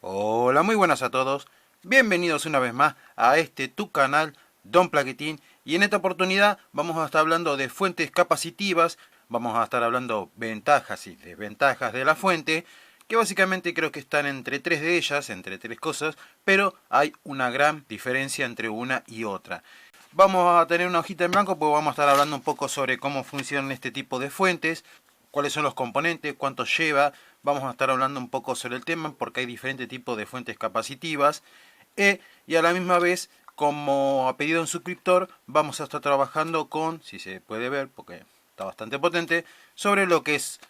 Hola, muy buenas a todos. Bienvenidos una vez más a tu canal Don Plaquetín. Y en esta oportunidad vamos a estar hablando de fuentes capacitivas. Vamos a estar hablando ventajas y desventajas de la fuente, que básicamente creo que están entre tres de ellas, entre tres cosas, pero hay una gran diferencia entre una y otra. Vamos a tener una hojita en blanco porque vamos a estar hablando un poco sobre cómo funcionan este tipo de fuentes, cuáles son los componentes, cuánto lleva. Vamos a estar hablando un poco sobre el tema porque hay diferentes tipos de fuentes capacitivas. Y a la misma vez, como ha pedido un suscriptor, vamos a estar trabajando con, si se puede ver, porque está bastante potente, sobre lo que es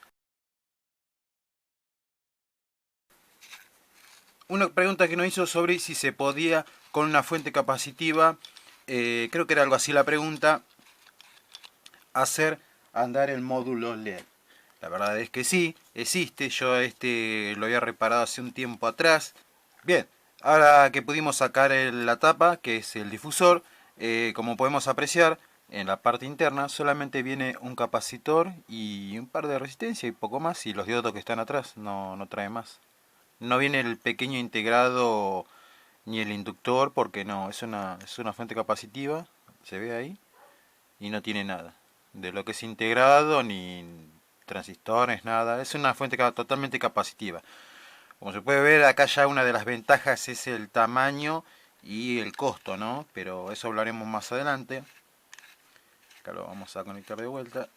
una pregunta que nos hizo sobre si se podía con una fuente capacitiva, creo que era algo así la pregunta, hacer andar el módulo LED. La verdad es que sí, existe. Yo lo había reparado hace un tiempo atrás. Bien, ahora que pudimos sacar la tapa, que es el difusor, como podemos apreciar, en la parte interna solamente viene un capacitor y un par de resistencia y poco más. Y los diodos que están atrás no trae más. No viene el pequeño integrado ni el inductor porque no, es una fuente capacitiva, se ve ahí, y no tiene nada de lo que es integrado, ni transistores, nada. Es una fuente totalmente capacitiva. Como se puede ver, acá ya una de las ventajas es el tamaño y el costo, ¿no? Pero eso hablaremos más adelante. Acá lo vamos a conectar de vuelta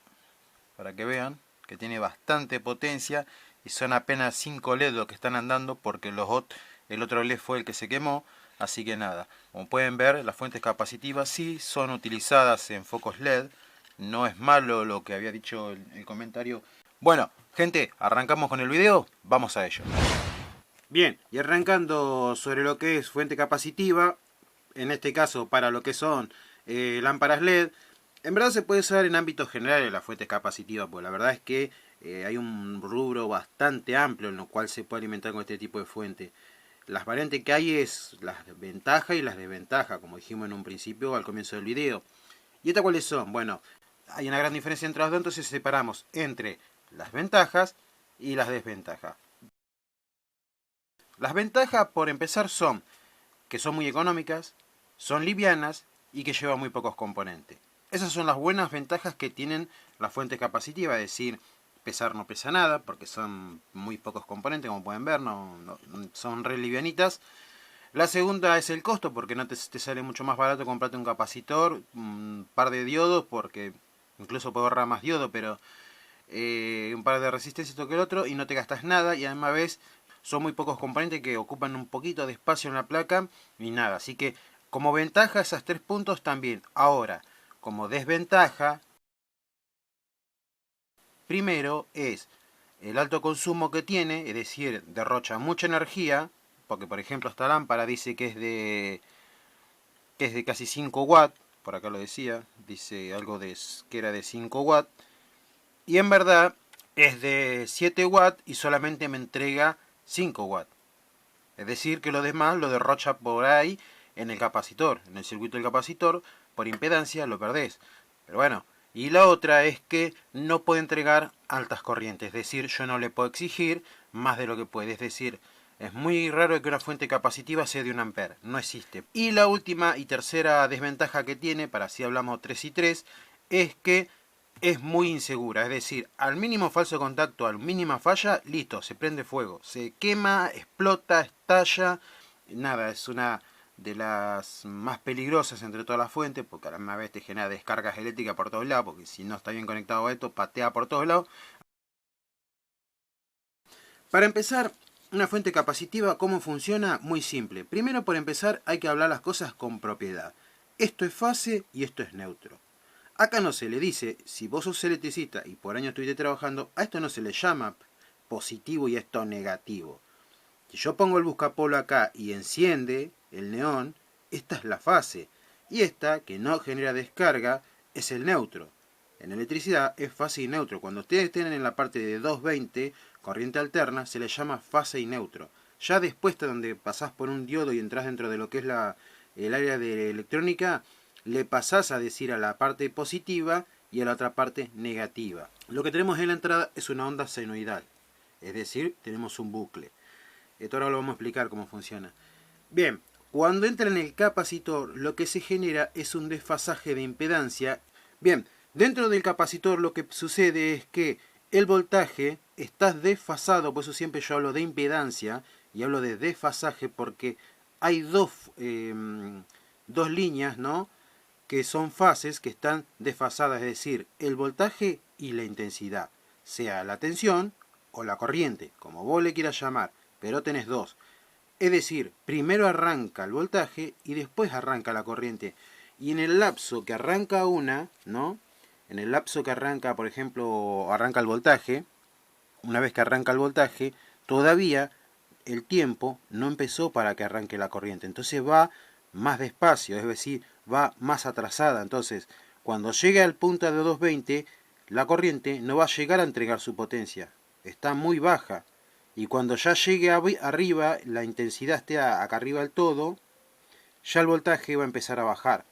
para que vean que tiene bastante potencia y son apenas 5 LED los que están andando porque el otro LED fue el que se quemó. Así que nada, como pueden ver, las fuentes capacitivas sí son utilizadas en focos LED. No es malo lo que había dicho el comentario. Bueno, gente, arrancamos con el video, vamos a ello. Bien, y arrancando sobre lo que es fuente capacitiva, en este caso para lo que son lámparas LED, en verdad se puede usar en ámbitos generales las fuentes capacitivas, pues la verdad es que hay un rubro bastante amplio en lo cual se puede alimentar con este tipo de fuente. Las variantes que hay es las ventajas y las desventajas, como dijimos en un principio al comienzo del video. ¿Y estas cuáles son? Bueno, hay una gran diferencia entre las dos, entonces separamos entre las ventajas y las desventajas. Las ventajas, por empezar, son que son muy económicas, son livianas y que llevan muy pocos componentes. Esas son las buenas ventajas que tienen las fuentes capacitivas, es decir, pesar no pesa nada, porque son muy pocos componentes, como pueden ver, son re livianitas. La segunda es el costo, porque no te sale mucho más barato comprarte un capacitor, un par de diodos, porque incluso puedo ahorrar más diodo, pero un par de resistencias esto que el otro, y no te gastas nada, y además ves, son muy pocos componentes que ocupan un poquito de espacio en la placa, y nada, así que como ventaja esas 3 puntos también. Ahora, como desventaja, primero es el alto consumo que tiene, es decir, derrocha mucha energía, porque por ejemplo esta lámpara dice que es de casi 5 watts, por acá lo decía, dice algo que era de 5 watts, y en verdad es de 7 watts y solamente me entrega 5 watts. Es decir, que lo demás lo derrocha por ahí en el capacitor, en el circuito del capacitor, por impedancia lo perdés. Pero bueno, y la otra es que no puede entregar altas corrientes, es decir, yo no le puedo exigir más de lo que puede, es decir, es muy raro que una fuente capacitiva sea de 1 ampere, no existe. Y la última y tercera desventaja que tiene, para así hablamos 3 y 3, es que es muy insegura, es decir, al mínimo falso contacto, al mínima falla, listo, se prende fuego, se quema, explota, estalla, nada, es una de las más peligrosas entre todas las fuentes, porque a la misma vez te genera descargas eléctricas por todos lados, porque si no está bien conectado a esto, patea por todos lados. Para empezar, una fuente capacitiva, ¿cómo funciona? Muy simple. Primero, por empezar, hay que hablar las cosas con propiedad. Esto es fase y esto es neutro. Acá no se le dice, si vos sos electricista y por años estuviste trabajando, a esto no se le llama positivo y esto negativo. Si yo pongo el buscapolo acá y enciende el neón, esta es la fase. Y esta, que no genera descarga, es el neutro. En electricidad es fase y neutro. Cuando ustedes estén en la parte de 220, corriente alterna, se le llama fase y neutro. Ya después de donde pasás por un diodo y entras dentro de lo que es el área de electrónica, le pasás a decir a la parte positiva y a la otra parte negativa. Lo que tenemos en la entrada es una onda senoidal, es decir, tenemos un bucle. Esto ahora lo vamos a explicar cómo funciona. Bien, cuando entra en el capacitor, lo que se genera es un desfasaje de impedancia. Bien, dentro del capacitor lo que sucede es que el voltaje está desfasado, por eso siempre yo hablo de impedancia y hablo de desfasaje porque hay dos líneas, ¿no?, que son fases que están desfasadas, es decir, el voltaje y la intensidad, sea la tensión o la corriente, como vos le quieras llamar, pero tenés dos. Es decir, primero arranca el voltaje y después arranca la corriente. Y en el lapso que arranca una, ¿no?, en el lapso que arranca, por ejemplo, arranca el voltaje, una vez que arranca el voltaje, todavía el tiempo no empezó para que arranque la corriente. Entonces va más despacio, es decir, va más atrasada. Entonces, cuando llegue al punto de 220, la corriente no va a llegar a entregar su potencia. Está muy baja. Y cuando ya llegue arriba, la intensidad esté acá arriba del todo, ya el voltaje va a empezar a bajar.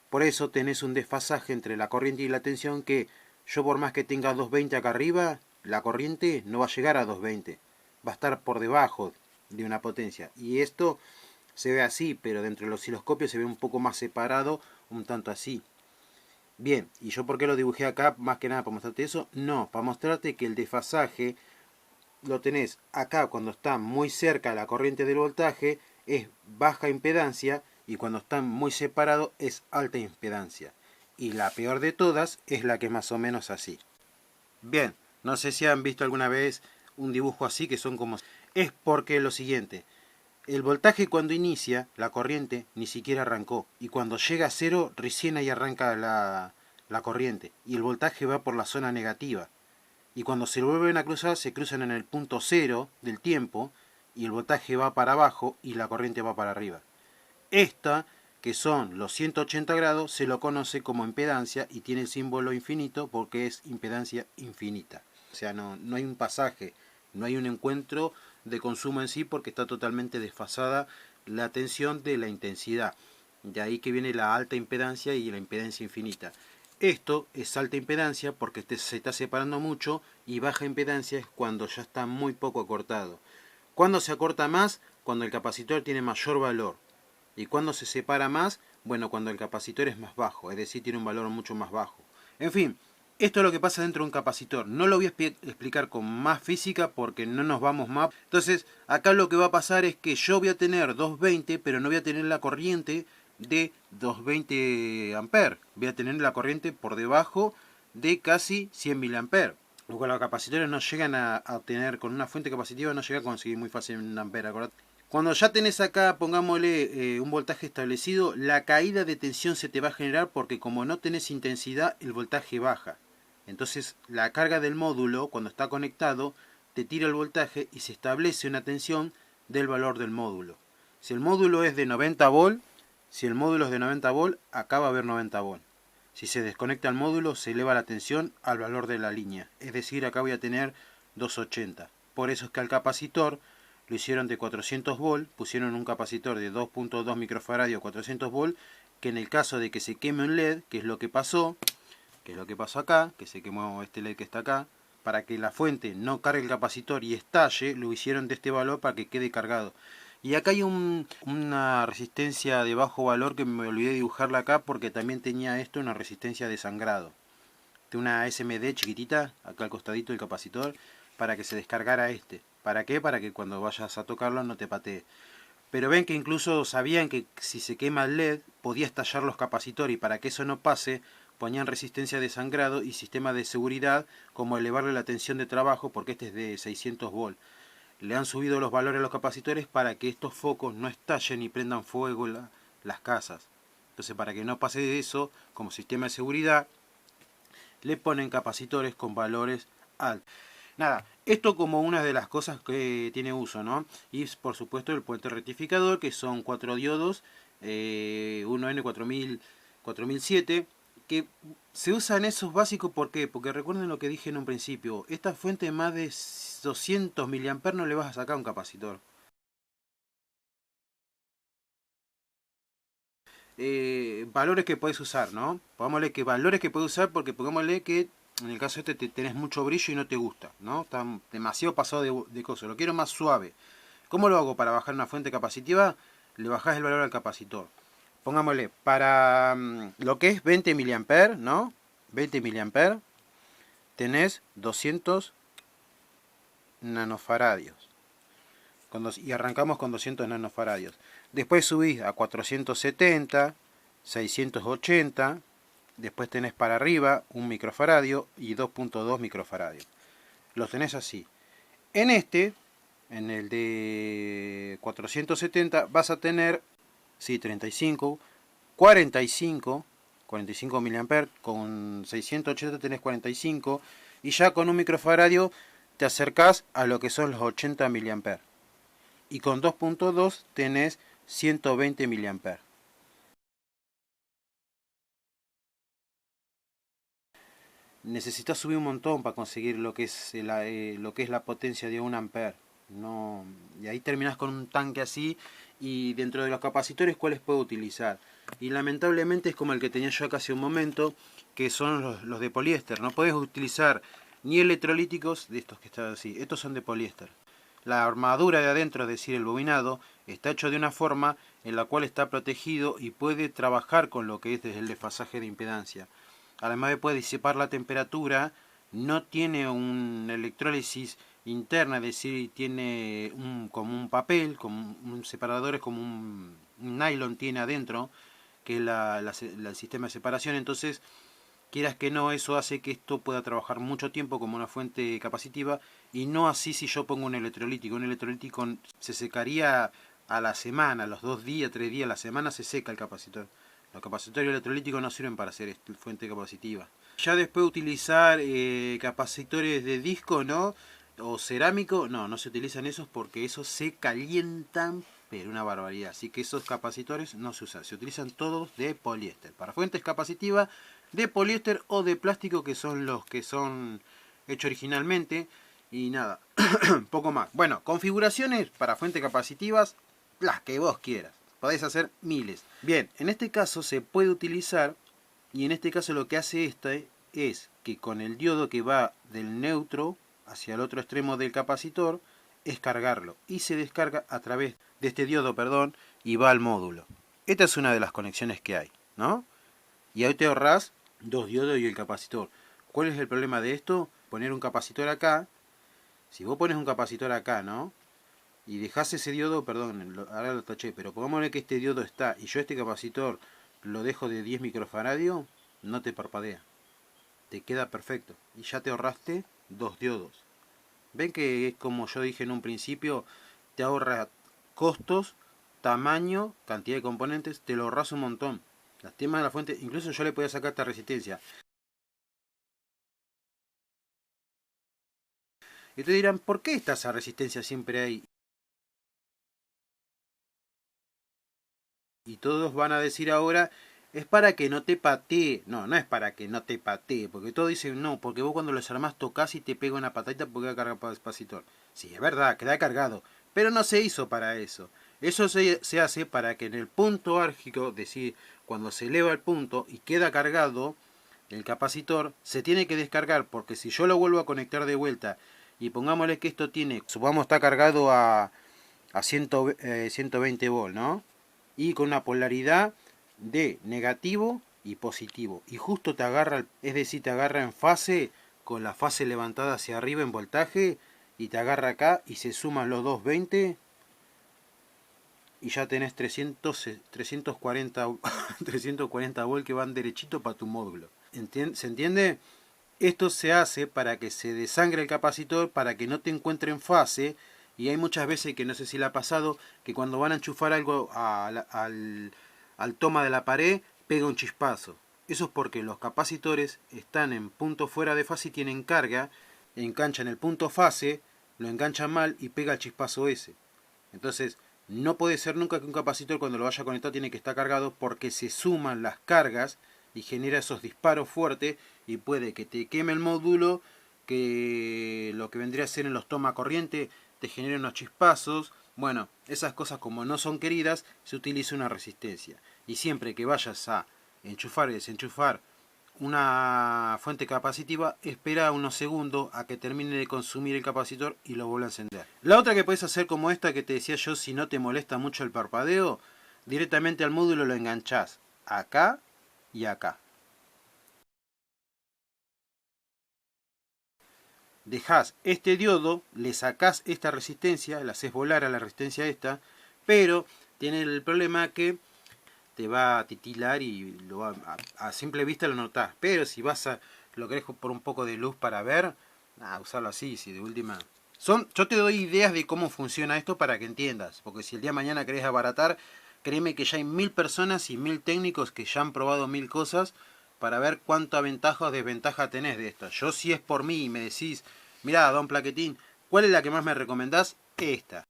Por eso tenés un desfasaje entre la corriente y la tensión que yo por más que tenga 220 acá arriba, la corriente no va a llegar a 220. Va a estar por debajo de una potencia. Y esto se ve así, pero dentro del osciloscopio se ve un poco más separado, un tanto así. Bien, ¿y yo por qué lo dibujé acá? Más que nada para mostrarte eso. No, para mostrarte que el desfasaje lo tenés acá cuando está muy cerca de la corriente del voltaje, es baja impedancia, y cuando están muy separados es alta impedancia. Y la peor de todas es la que es más o menos así. Bien, no sé si han visto alguna vez un dibujo así que son como... Es porque lo siguiente, el voltaje cuando inicia, la corriente ni siquiera arrancó. Y cuando llega a cero, recién ahí arranca la corriente. Y el voltaje va por la zona negativa. Y cuando se vuelven a cruzar, se cruzan en el punto cero del tiempo. Y el voltaje va para abajo y la corriente va para arriba. Esta, que son los 180 grados, se lo conoce como impedancia y tiene el símbolo infinito porque es impedancia infinita. O sea, no hay un pasaje, no hay un encuentro de consumo en sí porque está totalmente desfasada la tensión de la intensidad. De ahí que viene la alta impedancia y la impedancia infinita. Esto es alta impedancia porque se está separando mucho, y baja impedancia es cuando ya está muy poco acortado. ¿Cuándo se acorta más? Cuando el capacitor tiene mayor valor. ¿Y cuándo se separa más? Bueno, cuando el capacitor es más bajo, es decir, tiene un valor mucho más bajo. En fin, esto es lo que pasa dentro de un capacitor. No lo voy a explicar con más física porque no nos vamos más. Entonces, acá lo que va a pasar es que yo voy a tener 220, pero no voy a tener la corriente de 220 amperes. Voy a tener la corriente por debajo de casi 100 miliamperes. Lo cual los capacitores no llegan a tener, con una fuente capacitiva no llega a conseguir muy fácil un ampere, acordate. Cuando ya tenés acá, pongámosle un voltaje establecido, la caída de tensión se te va a generar porque como no tenés intensidad, el voltaje baja. Entonces la carga del módulo, cuando está conectado, te tira el voltaje y se establece una tensión del valor del módulo. Si el módulo es de 90 volt, acá va a haber 90 volt. Si se desconecta el módulo, se eleva la tensión al valor de la línea. Es decir, acá voy a tener 280. Por eso es que al capacitor lo hicieron de 400 volt, pusieron un capacitor de 2.2 microfaradios 400 volt, que en el caso de que se queme un LED, que es lo que pasó acá, que se quemó este LED que está acá, para que la fuente no cargue el capacitor y estalle, lo hicieron de este valor para que quede cargado. Y acá hay una resistencia de bajo valor que me olvidé dibujarla acá porque también tenía esto una resistencia de sangrado. De una SMD chiquitita, acá al costadito del capacitor, para que se descargara este. ¿Para qué? Para que cuando vayas a tocarlo no te patee. Pero ven que incluso sabían que si se quema el LED podía estallar los capacitores, y para que eso no pase ponían resistencia de sangrado y sistema de seguridad como elevarle la tensión de trabajo, porque este es de 600 volt. Le han subido los valores a los capacitores para que estos focos no estallen y prendan fuego las casas. Entonces, para que no pase eso, como sistema de seguridad, le ponen capacitores con valores altos. Nada, esto como una de las cosas que tiene uso, ¿no? Y por supuesto el puente rectificador, que son 4 diodos, 1N4007, que se usan esos básicos. ¿Por qué? Porque recuerden lo que dije en un principio, esta fuente de más de 200 mA no le vas a sacar un capacitor. Valores que puedes usar, ¿no? Pongámosle que valores que puedes usar, porque pongámosle que en el caso este tenés mucho brillo y no te gusta, ¿no? Está demasiado pasado de cosas, lo quiero más suave. ¿Cómo lo hago para bajar una fuente capacitiva? Le bajás el valor al capacitor. Pongámosle, para lo que es 20 mA, ¿no? 20 mA, tenés 200 nanofaradios. Y arrancamos con 200 nanofaradios. Después subís a 470, 680, después tenés para arriba 1 microfaradio y 2.2 microfaradios. Los tenés así. En en el de 470, vas a tener, sí, 35, 45 mA, con 680 tenés 45, y ya con 1 microfaradio te acercás a lo que son los 80 mA. Y con 2.2 tenés 120 mA. Necesitas subir un montón para conseguir lo que es la potencia de 1 ampere. No, y ahí terminás con un tanque así. Y dentro de los capacitores, ¿cuáles puedo utilizar? Y lamentablemente es como el que tenía yo acá hace un momento, que son los de poliéster. No podés utilizar ni electrolíticos de estos que están así. Estos son de poliéster. La armadura de adentro, es decir, el bobinado, está hecho de una forma en la cual está protegido y puede trabajar con lo que es desde el desfasaje de impedancia. Además de puede disipar la temperatura, no tiene un electrólisis interna, es decir, tiene como un papel, como un separador, es como un nylon tiene adentro, que es el sistema de separación. Entonces, quieras que no, eso hace que esto pueda trabajar mucho tiempo como una fuente capacitiva, y no así si yo pongo un electrolítico. Un electrolítico se secaría a la semana, a los 2 días, 3 días, a la semana se seca el capacitor. Los capacitores electrolíticos no sirven para hacer fuente capacitiva. Ya después utilizar capacitores de disco, ¿no? O cerámico, no se utilizan esos porque esos se calientan, pero una barbaridad. Así que esos capacitores no se usan. Se utilizan todos de poliéster. Para fuentes capacitivas, de poliéster o de plástico, que son los que son hechos originalmente. Y nada, poco más. Bueno, configuraciones para fuentes capacitivas, las que vos quieras. Podéis hacer miles. Bien, en este caso se puede utilizar, y en este caso lo que hace este es que con el diodo que va del neutro hacia el otro extremo del capacitor, es cargarlo. Y se descarga a través de este diodo, perdón, y va al módulo. Esta es una de las conexiones que hay, ¿no? Y ahí te ahorras 2 diodos y el capacitor. ¿Cuál es el problema de esto? Poner un capacitor acá. Si vos pones un capacitor acá, ¿no? Y dejás ese diodo, perdón, ahora lo taché, pero pongámosle que este diodo está y yo este capacitor lo dejo de 10 microfaradio, no te parpadea. Te queda perfecto. Y ya te ahorraste 2 diodos. Ven que es como yo dije en un principio, te ahorra costos, tamaño, cantidad de componentes, te lo ahorras un montón. Las temas de la fuente, incluso yo le podía sacar esta resistencia. Y te dirán, ¿por qué está esa resistencia siempre ahí? Y todos van a decir ahora, es para que no te patee. No, no es para que no te patee, porque todos dicen, no, porque vos cuando los armás tocas y te pega una patadita porque va a cargar para el capacitor. Sí, es verdad, queda cargado, pero no se hizo para eso. Eso se hace para que en el punto álgico, es decir, cuando se eleva el punto y queda cargado, el capacitor se tiene que descargar, porque si yo lo vuelvo a conectar de vuelta, y pongámosle que esto tiene, supongamos está cargado a 120 volts, ¿no? Y con una polaridad de negativo y positivo. Y justo te agarra, es decir, te agarra en fase, con la fase levantada hacia arriba en voltaje, y te agarra acá y se suman los 220 y ya tenés 340 340 volts que van derechito para tu módulo. ¿Se entiende? Esto se hace para que se desangre el capacitor, para que no te encuentre en fase. Y hay muchas veces que no sé si le ha pasado, que cuando van a enchufar algo al toma de la pared, pega un chispazo. Eso es porque los capacitores están en punto fuera de fase y tienen carga, enganchan el punto fase, lo enganchan mal y pega el chispazo ese. Entonces, no puede ser nunca que un capacitor cuando lo vaya a conectar tiene que estar cargado, porque se suman las cargas y genera esos disparos fuertes y puede que te queme el módulo, que lo que vendría a ser en los toma corriente te genere unos chispazos. Bueno, esas cosas como no son queridas, se utiliza una resistencia. Y siempre que vayas a enchufar y desenchufar una fuente capacitiva, espera unos segundos a que termine de consumir el capacitor y lo vuelve a encender. La otra que puedes hacer, como esta que te decía yo, si no te molesta mucho el parpadeo, directamente al módulo lo enganchás acá y acá. Dejás este diodo, le sacás esta resistencia, la haces volar a la resistencia esta, pero tiene el problema que te va a titilar y a simple vista lo notás. Pero si lo querés por un poco de luz para ver, usarlo así, si de última. Yo te doy ideas de cómo funciona esto para que entiendas, porque si el día de mañana querés abaratar, créeme que ya hay 1000 personas y 1000 técnicos que ya han probado 1000 cosas para ver cuánta ventaja o desventaja tenés de esto. Yo, si es por mí y me decís, mirá, don Plaquetín, ¿cuál es la que más me recomendás? Esta.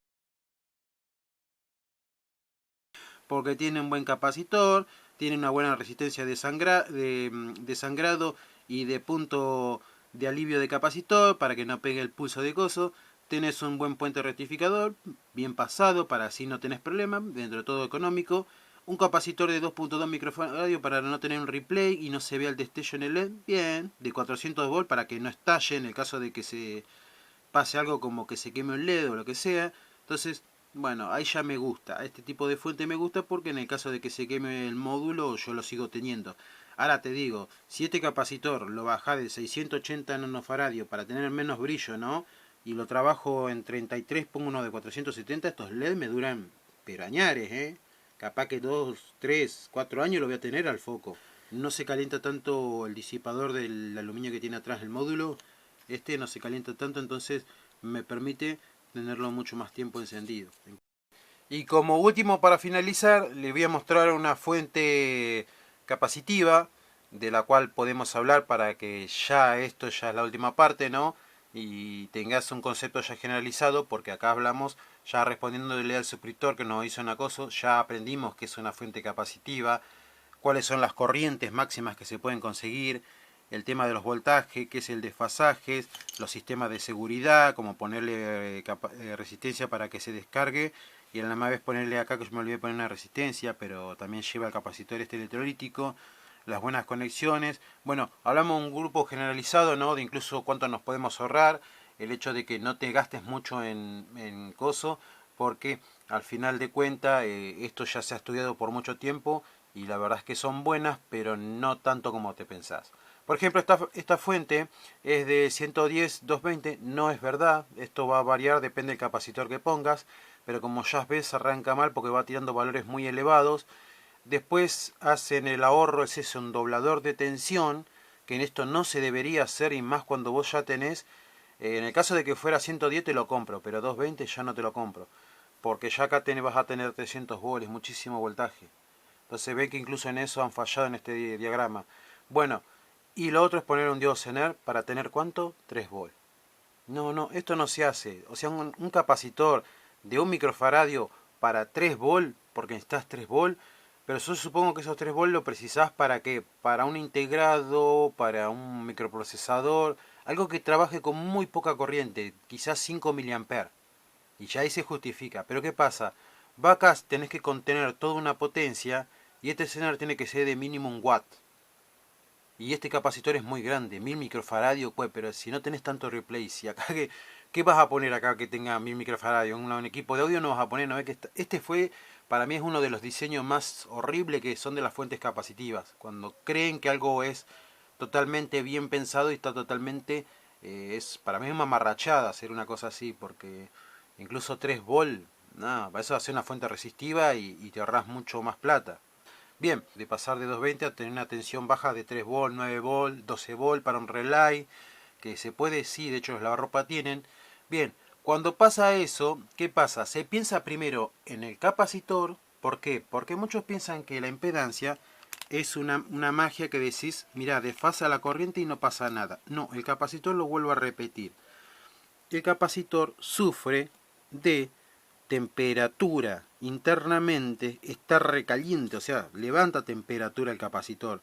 Porque tiene un buen capacitor, tiene una buena resistencia de sangrado y de punto de alivio de capacitor para que no pegue el pulso de coso. Tenés un buen puente rectificador, bien pasado, para así no tenés problema, dentro de todo económico. Un capacitor de 2.2 microfaradios para no tener un replay y no se vea el destello en el LED. Bien, de 400 volts para que no estalle en el caso de que se pase algo como que se queme un LED o lo que sea. Entonces, bueno, ahí ya me gusta. Este tipo de fuente me gusta porque en el caso de que se queme el módulo yo lo sigo teniendo. Ahora te digo, si este capacitor lo bajás de 680 nanofaradios para tener menos brillo, ¿no? Y lo trabajo en 33, pongo uno de 470, estos LED me duran pero añares, ¿eh? Capaz que 2, 3, 4 años lo voy a tener al foco. No se calienta tanto el disipador del aluminio que tiene atrás el módulo. Este no se calienta tanto, entonces me permite tenerlo mucho más tiempo encendido. Y como último, para finalizar, les voy a mostrar una fuente capacitiva de la cual podemos hablar para que esto ya es la última parte, ¿no? Y tengas un concepto ya generalizado, porque acá hablamos, ya respondiéndole al suscriptor que nos hizo un acoso, ya aprendimos que es una fuente capacitiva, cuáles son las corrientes máximas que se pueden conseguir, el tema de los voltajes, qué es el desfasaje, los sistemas de seguridad, como ponerle resistencia para que se descargue, y a la misma vez ponerle acá, que yo me olvidé poner una resistencia, pero también lleva el capacitor este electrolítico, las buenas conexiones. Bueno, hablamos de un grupo generalizado, ¿no? De incluso cuánto nos podemos ahorrar, el hecho de que no te gastes mucho en coso, porque al final de cuentas esto ya se ha estudiado por mucho tiempo y la verdad es que son buenas, pero no tanto como te pensás. Por ejemplo, esta fuente es de 110-220, no es verdad, esto va a variar, depende del capacitor que pongas, pero como ya ves arranca mal porque va tirando valores muy elevados. Después hacen el ahorro, es un doblador de tensión, que en esto no se debería hacer y más cuando vos ya tenés, en el caso de que fuera 110 te lo compro, pero 220 ya no te lo compro, porque ya acá vas a tener 300 volts, muchísimo voltaje. Entonces ve que incluso en eso han fallado en este diagrama. Bueno, y lo otro es poner un diodo Zener para tener ¿cuánto? 3 volts. No, esto no se hace. O sea, un capacitor de 1 microfaradio para 3 volts, porque necesitas 3 volts, pero yo supongo que esos 3 volts lo precisás para qué, para un integrado, para un microprocesador, algo que trabaje con muy poca corriente, quizás 5 mA. Y ya ahí se justifica. Pero ¿qué pasa? Vacas tenés que contener toda una potencia y este Zener tiene que ser de mínimo 1 watt. Y este capacitor es muy grande, 1000 microfaradios, pues, pero si no tenés tanto replay, si acá ¿qué vas a poner acá que tenga 1000 microfaradios? Un equipo de audio no vas a poner, ¿no ves que este fue, para mí es uno de los diseños más horribles que son de las fuentes capacitivas, cuando creen que algo es totalmente bien pensado y está totalmente, para mí es una mamarrachada hacer una cosa así, porque incluso 3 volts, nada, para eso hacer una fuente resistiva y te ahorras mucho más plata. Bien, de pasar de 220 a tener una tensión baja de 3 volts, 9 volts, 12 volts para un relay, que se puede, sí, de hecho los lavarropa tienen. Bien, cuando pasa eso, ¿qué pasa? Se piensa primero en el capacitor. ¿Por qué? Porque muchos piensan que la impedancia es una magia que decís, mira, desfasa la corriente y no pasa nada. No, el capacitor, lo vuelvo a repetir, el capacitor sufre de temperatura internamente, está recaliente, o sea, levanta temperatura el capacitor.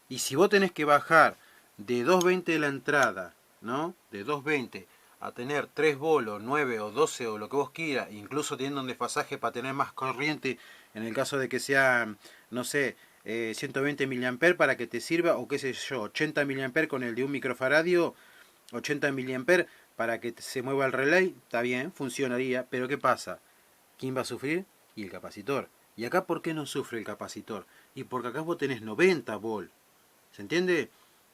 Y si vos tenés que bajar de 220 de la entrada, ¿no? De 220 a tener 3 bolos, 9 o 12 o lo que vos quieras, incluso teniendo un desfasaje para tener más corriente, en el caso de que sea, no sé, 120 mA para que te sirva, o qué sé yo, 80 mA con el de un microfaradio, 80 mA para que se mueva el relay, está bien, funcionaría, pero ¿qué pasa? ¿Quién va a sufrir? Y el capacitor. ¿Y acá por qué no sufre el capacitor? Y porque acá vos tenés 90 volt, ¿se entiende?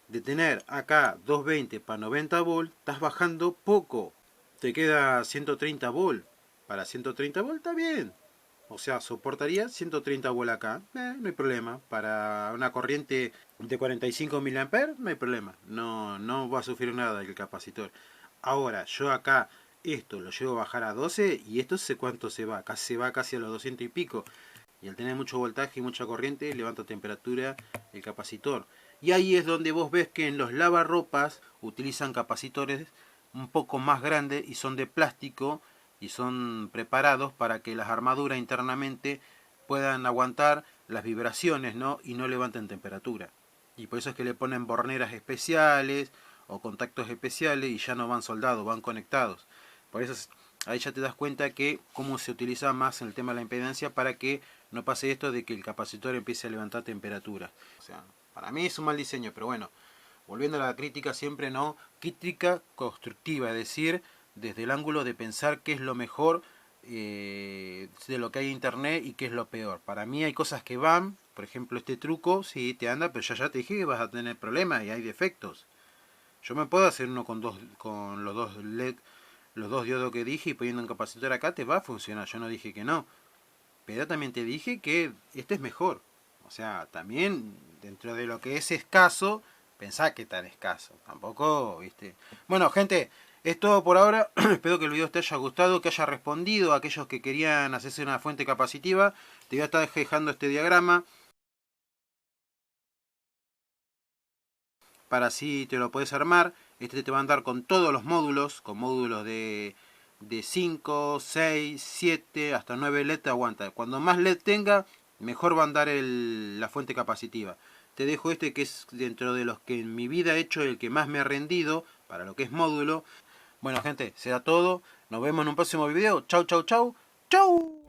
De tener acá 220 para 90 volt, estás bajando poco, te queda 130 volt, para 130 volt está bien. O sea, soportaría 130 volt acá, no hay problema. Para una corriente de 45 mA, no hay problema. No va a sufrir nada el capacitor. Ahora, yo acá esto lo llevo a bajar a 12 y esto sé cuánto se va. Se va casi a los 200 y pico. Y al tener mucho voltaje y mucha corriente, levanta temperatura el capacitor. Y ahí es donde vos ves que en los lavarropas utilizan capacitores un poco más grandes y son de plástico y son preparados para que las armaduras internamente puedan aguantar las vibraciones, ¿no? Y no levanten temperatura. Y por eso es que le ponen borneras especiales o contactos especiales y ya no van soldados, van conectados. Por eso ahí ya te das cuenta que cómo se utiliza más en el tema de la impedancia para que no pase esto de que el capacitor empiece a levantar temperatura. O sea, para mí es un mal diseño, pero bueno, volviendo a la crítica siempre, no, crítica constructiva, es decir, desde el ángulo de pensar qué es lo mejor de lo que hay en internet y qué es lo peor. Para mí hay cosas que van, por ejemplo este truco, sí te anda, pero ya te dije que vas a tener problemas y hay defectos. Yo me puedo hacer uno con los dos LED, los dos diodos que dije y poniendo un capacitor acá te va a funcionar, yo no dije que no. Pero también te dije que este es mejor. O sea, también dentro de lo que es escaso, pensá que tan escaso. Tampoco, viste. Bueno, gente, es todo por ahora. Espero que el video te haya gustado, que haya respondido a aquellos que querían hacerse una fuente capacitiva. Te voy a estar dejando este diagrama para así te lo puedes armar. Este te va a andar con todos los módulos, con módulos de 5, 6, 7, hasta 9 LED te aguanta. Cuando más LED tenga, mejor va a andar la fuente capacitiva. Te dejo este que es dentro de los que en mi vida he hecho el que más me ha rendido para lo que es módulo. Bueno gente, será todo. Nos vemos en un próximo video. Chau, chau, chau. Chau.